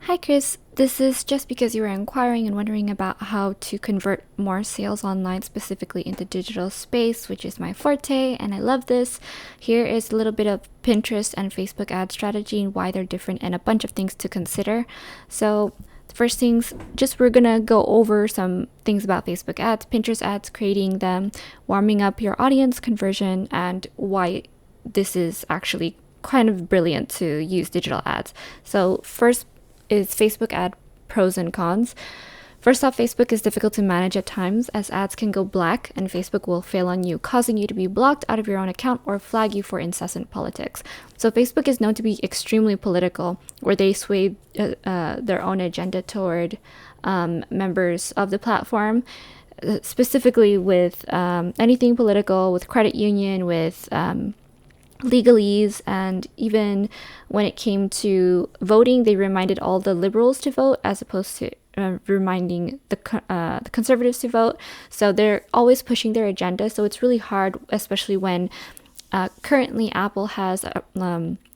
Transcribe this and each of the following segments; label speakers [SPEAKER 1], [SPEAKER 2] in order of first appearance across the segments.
[SPEAKER 1] Hi, Chris. This is just because you were inquiring and wondering about how to convert more sales online, specifically into digital space, which is my forte, and I love this. Here is a little bit of Pinterest and Facebook ad strategy and why they're different, and a bunch of things to consider. So, first things, just we're gonna go over some things about Facebook ads, Pinterest ads, creating them, warming up your audience, conversion, and why this is actually kind of brilliant to use digital ads. So, first is Facebook ad pros and cons. First off, Facebook is difficult to manage at times as ads can go black and Facebook will fail on you, causing you to be blocked out of your own account or flag you for incessant politics. So Facebook is known to be extremely political, where they sway their own agenda toward members of the platform, specifically with anything political, with credit union, with legalese, and even when it came to voting, they reminded all the liberals to vote as opposed to reminding the conservatives to vote. So they're always pushing their agenda. So it's really hard, especially when currently Apple has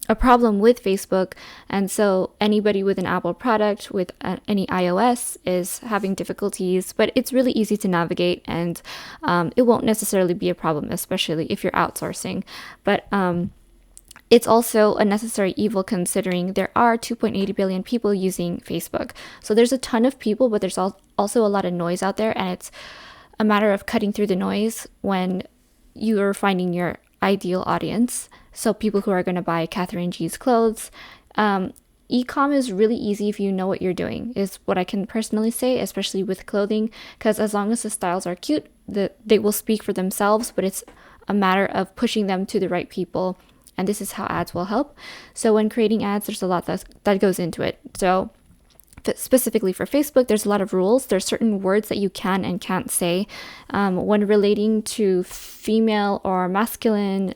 [SPEAKER 1] a problem with Facebook, and so anybody with an Apple product with any iOS is having difficulties, but it's really easy to navigate, and it won't necessarily be a problem, especially if you're outsourcing. But it's also a necessary evil considering there are 2.80 billion people using Facebook. So there's a ton of people, but there's also a lot of noise out there, and it's a matter of cutting through the noise when you're finding your ideal audience. So people who are going to buy Catherine G's clothes. E-com is really easy if you know what you're doing, is what I can personally say, especially with clothing, because as long as the styles are cute, they will speak for themselves, but it's a matter of pushing them to the right people. And this is how ads will help. So when creating ads, there's a lot that goes into it. So specifically for Facebook, there's a lot of rules. There's certain words that you can and can't say when relating to female or masculine,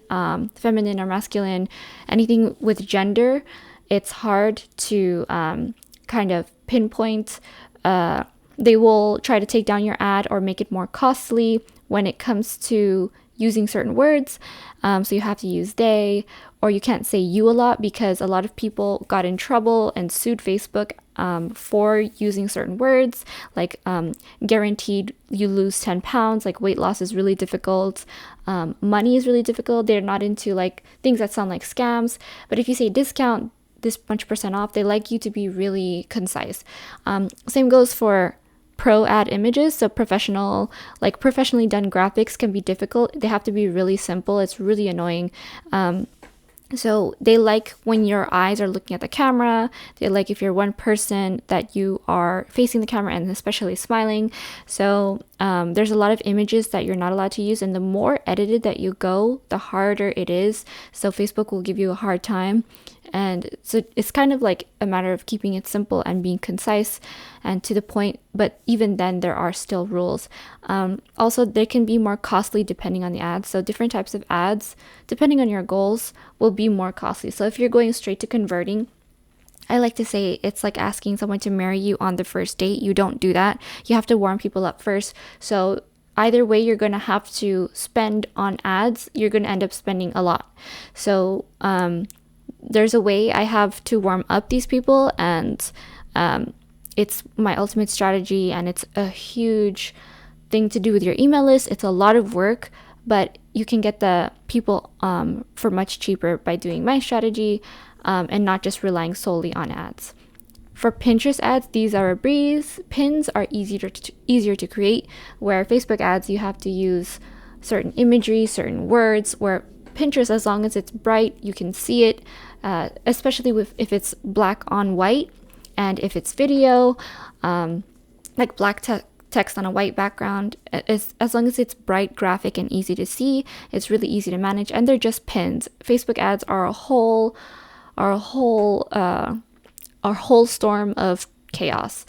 [SPEAKER 1] feminine or masculine, anything with gender. It's hard to kind of pinpoint. They will try to take down your ad or make it more costly when it comes to using certain words. So you have to use they, or you can't say you a lot because a lot of people got in trouble and sued Facebook for using certain words, like guaranteed you lose 10 pounds, like weight loss is really difficult. Money is really difficult. They're not into like things that sound like scams. But if you say discount this much percent off, they like you to be really concise. Same goes for pro ad images. So professionally done graphics can be difficult. They have to be really simple. It's really annoying. So they like when your eyes are looking at the camera. They like if you're one person that you are facing the camera and especially smiling. So there's a lot of images that you're not allowed to use, and the more edited that you go, the harder it is. So Facebook will give you a hard time. And so it's kind of like a matter of keeping it simple and being concise and to the point. But even then, there are still rules. Also, they can be more costly depending on the ads. So different types of ads, depending on your goals, will be more costly. So if you're going straight to converting, I like to say it's like asking someone to marry you on the first date. You don't do that. You have to warm people up first. So either way, you're going to have to spend on ads. You're going to end up spending a lot. So there's a way I have to warm up these people, and it's my ultimate strategy, and it's a huge thing to do with your email list. It's a lot of work, but you can get the people for much cheaper by doing my strategy and not just relying solely on ads. For Pinterest ads, these are a breeze. Pins are easier to create, where Facebook ads, you have to use certain imagery, certain words, where Pinterest, as long as it's bright, you can see it, especially if it's black on white, and if it's video, like black text on a white background. As long as it's bright, graphic, and easy to see, it's really easy to manage, and they're just pins. Facebook ads are a whole storm of chaos.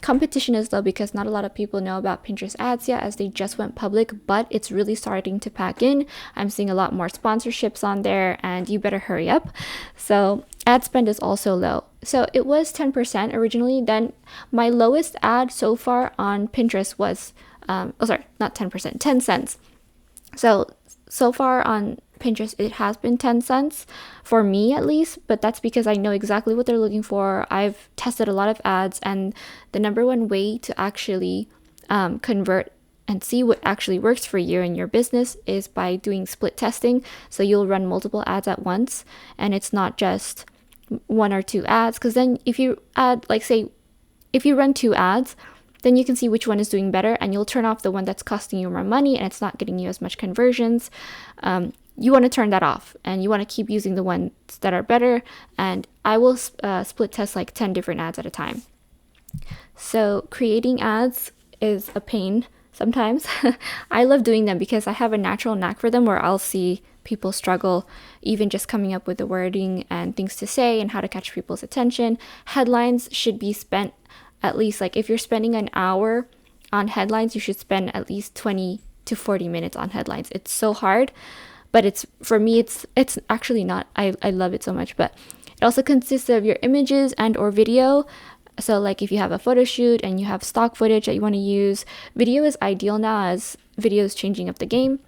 [SPEAKER 1] Competition is low because not a lot of people know about Pinterest ads yet, as they just went public, but it's really starting to pack in. I'm seeing a lot more sponsorships on there, and you better hurry up. So ad spend is also low. So it was 10% originally. Then my lowest ad so far on Pinterest was, not 10%, 10 cents. So far on Pinterest, it has been 10 cents for me at least, but that's because I know exactly what they're looking for. I've tested a lot of ads, and the number one way to actually convert and see what actually works for you and your business is by doing split testing. So you'll run multiple ads at once, and it's not just one or two ads, because then if you add, like, say, if you run two ads, then you can see which one is doing better, and you'll turn off the one that's costing you more money and it's not getting you as much conversions. You want to turn that off, and you want to keep using the ones that are better. And I will split test like 10 different ads at a time. So creating ads is a pain sometimes. I love doing them because I have a natural knack for them, where I'll see people struggle even just coming up with the wording and things to say and how to catch people's attention. Headlines should be spent at least, like, if you're spending an hour on headlines, you should spend at least 20 to 40 minutes on headlines. It's so hard, but it's, for me, it's actually not. I love it so much. But it also consists of your images and or video. So like if you have a photo shoot and you have stock footage that you want to use, video is ideal now as video is changing up the game.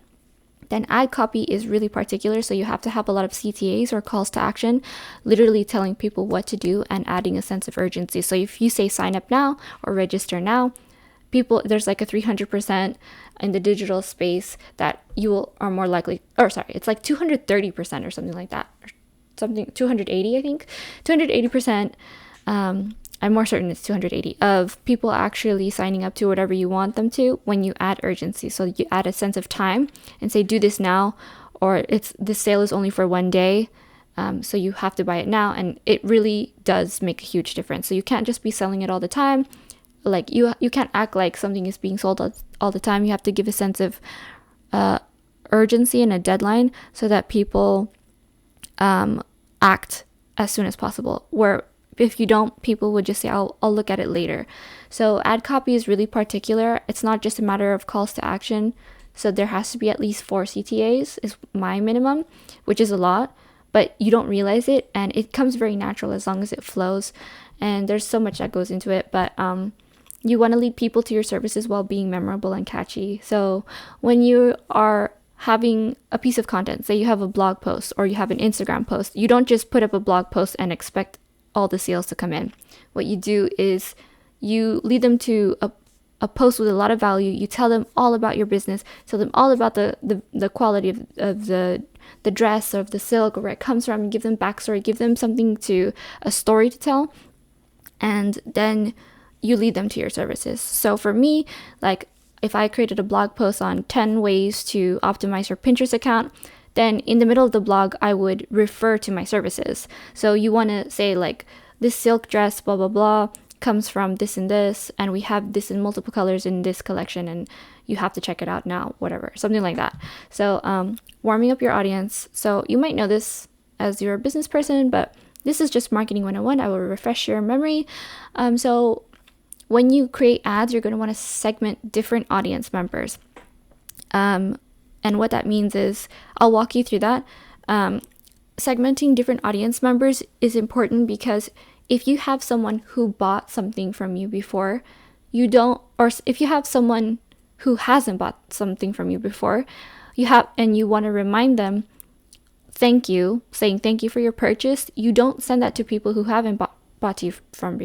[SPEAKER 1] Then ad copy is really particular, so you have to have a lot of CTAs or calls to action, literally telling people what to do and adding a sense of urgency. So if you say sign up now or register now, people, there's like a 300% in the digital space that you are more likely, or sorry, it's like 230% or something like that, or something, 280, I think, 280%. I'm more certain it's 280 of people actually signing up to whatever you want them to when you add urgency. So you add a sense of time and say, do this now, or this sale is only for one day. So you have to buy it now. And it really does make a huge difference. So you can't just be selling it all the time. Like you can't act like something is being sold all the time. You have to give a sense of urgency and a deadline so that people act as soon as possible. Where if you don't, people would just say, I'll look at it later. So ad copy is really particular. It's not just a matter of calls to action. So there has to be at least 4 CTAs is my minimum, which is a lot, but you don't realize it, and it comes very natural as long as it flows. And there's so much that goes into it, but you want to lead people to your services while being memorable and catchy. So when you are having a piece of content, say you have a blog post or you have an Instagram post, you don't just put up a blog post and expect all the sales to come in. What you do is you lead them to a post with a lot of value. You tell them all about your business, tell them all about the quality of the dress or of the silk or where it comes from, and give them backstory, give them a story to tell, and then you lead them to your services. So for me, like if I created a blog post on 10 ways to optimize your Pinterest account, then in the middle of the blog, I would refer to my services. So you want to say like, this silk dress, blah, blah, blah, comes from this and this, and we have this in multiple colors in this collection, and you have to check it out now, whatever, something like that. So warming up your audience. So you might know this as you're a business person, but this is just marketing 101. I will refresh your memory. So when you create ads, you're going to want to segment different audience members. And what that means is, I'll walk you through that. Segmenting different audience members is important because if you have someone who bought something from you before, or if you have someone who hasn't bought something from you before, and you want to remind them, saying thank you for your purchase, you don't send that to people who haven't bought from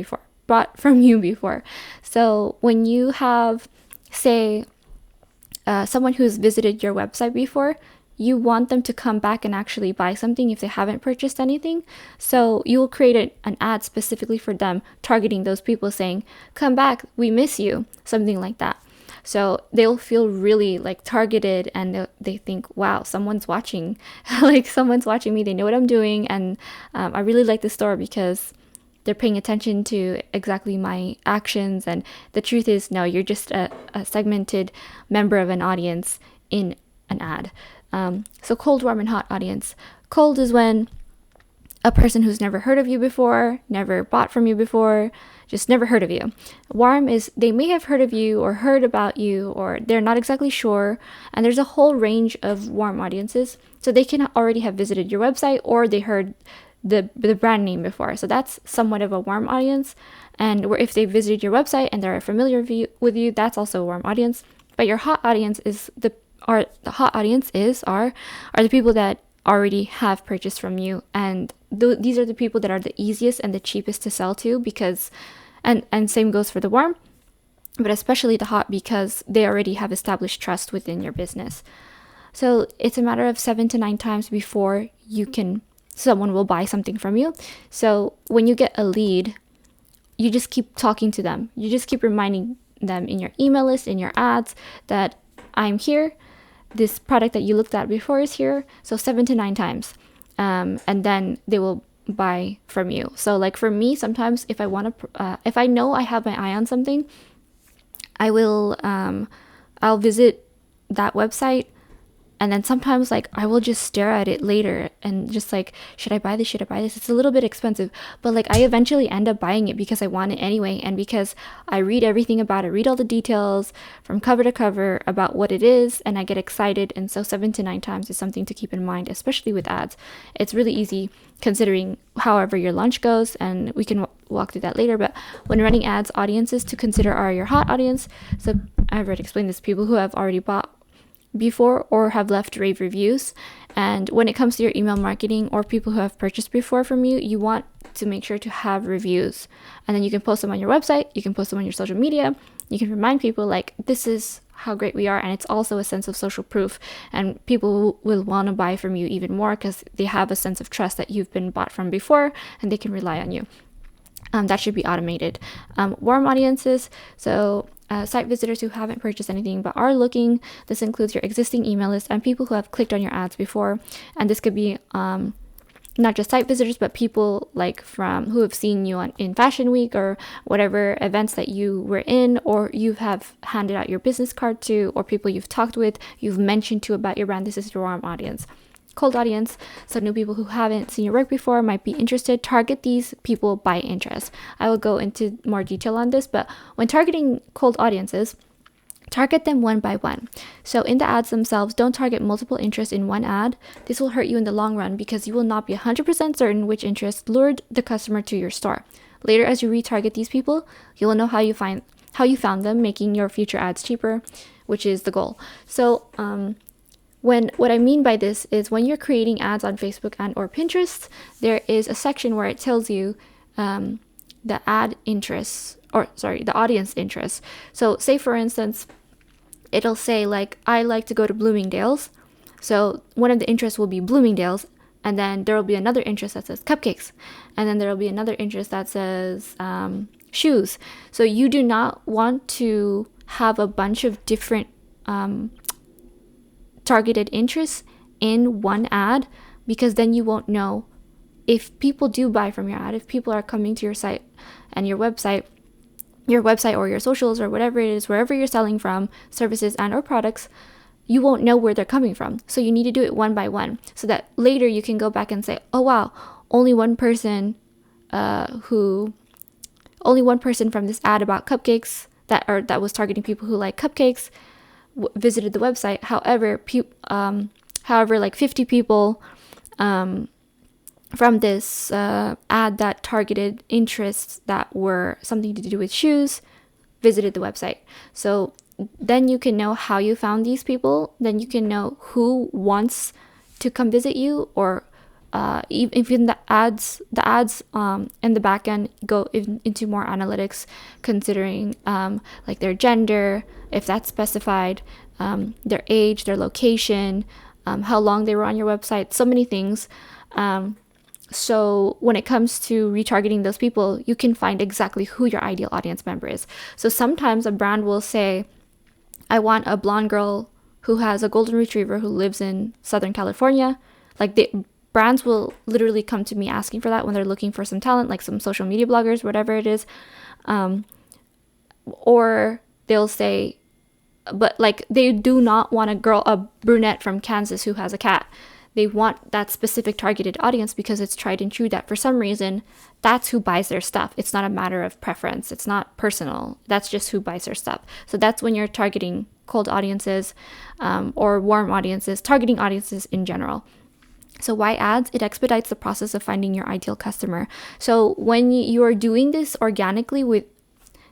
[SPEAKER 1] you before. So when you have, say, someone who's visited your website before, you want them to come back and actually buy something if they haven't purchased anything. So you will create an ad specifically for them, targeting those people, saying, come back, we miss you, something like that. So they'll feel really like targeted, and they think, wow, someone's watching, like someone's watching me, they know what I'm doing. And I really like the store because they're paying attention to exactly my actions. And the truth is, no, you're just a segmented member of an audience in an ad. So cold, warm, and hot audience. Cold is when a person who's never heard of you before, never bought from you before, just never heard of you. Warm is they may have heard of you or heard about you, or they're not exactly sure. And there's a whole range of warm audiences. So they can already have visited your website, or they heard the brand name before. So that's somewhat of a warm audience. And if they visited your website and they're familiar with you, that's also a warm audience. But your hot audience is the or the hot audience are the people that already have purchased from you, and these are the people that are the easiest and the cheapest to sell to, because and same goes for the warm, but especially the hot, because they already have established trust within your business. So it's a matter of 7 to 9 times before someone will buy something from you. So when you get a lead, you just keep talking to them. You just keep reminding them in your email list, in your ads, that I'm here. This product that you looked at before is here. So 7 to 9 times. And then they will buy from you. So like for me, sometimes if I know I have my eye on something, I'll visit that website, and then sometimes like I will just stare at it later and just like, should I buy this? Should I buy this? It's a little bit expensive, but like I eventually end up buying it because I want it anyway. And because I read everything about it, read all the details from cover to cover about what it is, and I get excited. And so 7 to 9 times is something to keep in mind, especially with ads. It's really easy considering however your launch goes, and we can walk through that later. But when running ads, audiences to consider are your hot audience. So I've already explained this, people who have already bought before or have left rave reviews. And when it comes to your email marketing or people who have purchased before from you, you want to make sure to have reviews, and then you can post them on your website, you can post them on your social media, you can remind people like, this is how great we are. And it's also a sense of social proof, and people will want to buy from you even more because they have a sense of trust that you've been bought from before and they can rely on you. That should be automated. Warm audiences, so site visitors who haven't purchased anything but are looking. This includes your existing email list and people who have clicked on your ads before. And this could be not just site visitors, but people like who have seen you in Fashion Week or whatever events that you were in, or you have handed out your business card to, or people you've talked with, you've mentioned to about your brand. This is your warm audience. Cold audience, so new people who haven't seen your work before might be interested. Target these people by interest. I will go into more detail on this, but when targeting cold audiences, target them one by one. So in the ads themselves, don't target multiple interests in one ad. This will hurt you in the long run because you will not be 100% certain which interest lured the customer to your store. Later, as you retarget these people, you will know how you found them, making your future ads cheaper, which is the goal. So what I mean by this is when you're creating ads on Facebook and or Pinterest, there is a section where it tells you the audience interests. So say for instance, it'll say like, I like to go to Bloomingdale's. So one of the interests will be Bloomingdale's, and then there will be another interest that says cupcakes, and then there will be another interest that says shoes. So you do not want to have a bunch of different targeted interests in one ad, because then you won't know if people do buy from your ad, if people are coming to your site and your website or your socials or whatever it is, wherever you're selling from, services and or products, you won't know where they're coming from. So you need to do it one by one so that later you can go back and say, oh wow, only one person from this ad about cupcakes that was targeting people who like cupcakes visited the website. However, like 50 people from this ad that targeted interests that were something to do with shoes visited the website. So then you can know how you found these people. Then you can know who wants to come visit you, or even the ads in the back end go into more analytics, considering like their gender, if that's specified, their age, their location, how long they were on your website, so many things. So when it comes to retargeting those people, you can find exactly who your ideal audience member is. So sometimes a brand will say, I want a blonde girl who has a golden retriever who lives in Southern California. Like brands will literally come to me asking for that when they're looking for some talent, like some social media bloggers, whatever it is. Or they'll say, but like they do not want a brunette from Kansas who has a cat. They want that specific targeted audience because it's tried and true that for some reason, that's who buys their stuff. It's not a matter of preference. It's not personal. That's just who buys their stuff. So that's when you're targeting cold audiences or warm audiences, targeting audiences in general. So why ads? It expedites the process of finding your ideal customer. So when you are doing this organically with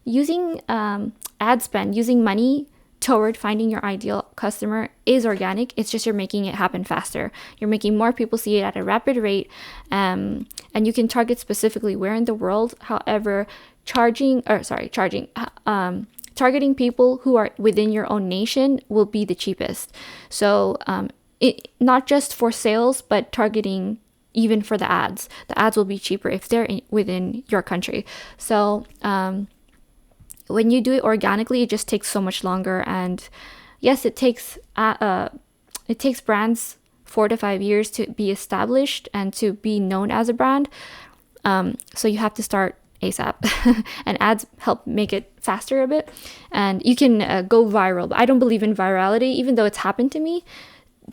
[SPEAKER 1] using ad spend, using money toward finding your ideal customer is organic. It's just you're making it happen faster. You're making more people see it at a rapid rate, and you can target specifically where in the world. However, targeting people who are within your own nation will be the cheapest. So not just for sales, but targeting even for the ads. The ads will be cheaper if they're within your country. So when you do it organically, it just takes so much longer. And yes, it takes brands 4 to 5 years to be established and to be known as a brand. So you have to start ASAP, and ads help make it faster a bit. And you can go viral, but I don't believe in virality, even though it's happened to me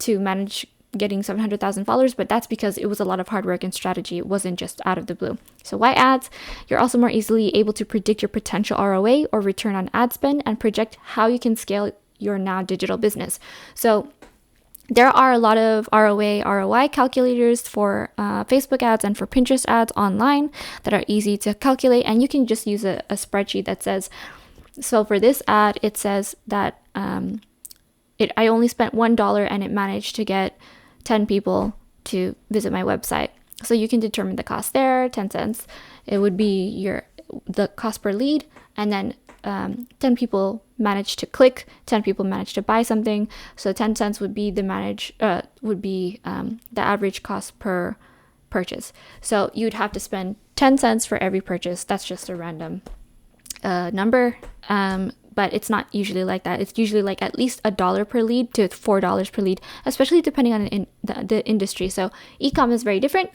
[SPEAKER 1] to manage getting 700,000 followers, but that's because it was a lot of hard work and strategy. It wasn't just out of the blue. So why ads? You're also more easily able to predict your potential ROI or return on ad spend and project how you can scale your now digital business. So there are a lot of ROI calculators for Facebook ads and for Pinterest ads online that are easy to calculate, and you can just use a spreadsheet that says, so for this ad, it says that I only spent $1 and it managed to get 10 people to visit my website. So you can determine the cost there, 10 cents. It would be the cost per lead, and then 10 people managed to click, 10 people managed to buy something. So 10 cents would be the average cost per purchase. So you'd have to spend 10 cents for every purchase. That's just a random number. But it's not usually like that. It's usually like at least $1 per lead to $4 per lead, especially depending on the industry. So e-com is very different.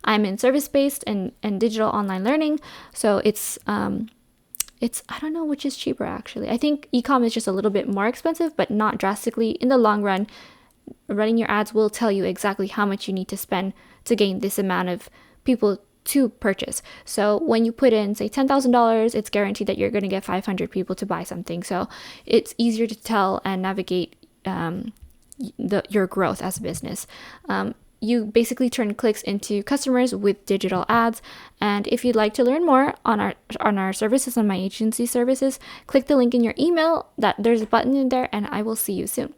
[SPEAKER 1] I'm in service-based and digital online learning. So it's I don't know which is cheaper actually. I think e-com is just a little bit more expensive, but not drastically. In the long run, running your ads will tell you exactly how much you need to spend to gain this amount of people to purchase. So when you put in, say, $10,000, it's guaranteed that you're going to get 500 people to buy something. So it's easier to tell and navigate your growth as a business. You basically turn clicks into customers with digital ads. And if you'd like to learn more on our services, on my agency services, click the link in your email. There's a button in there, and I will see you soon.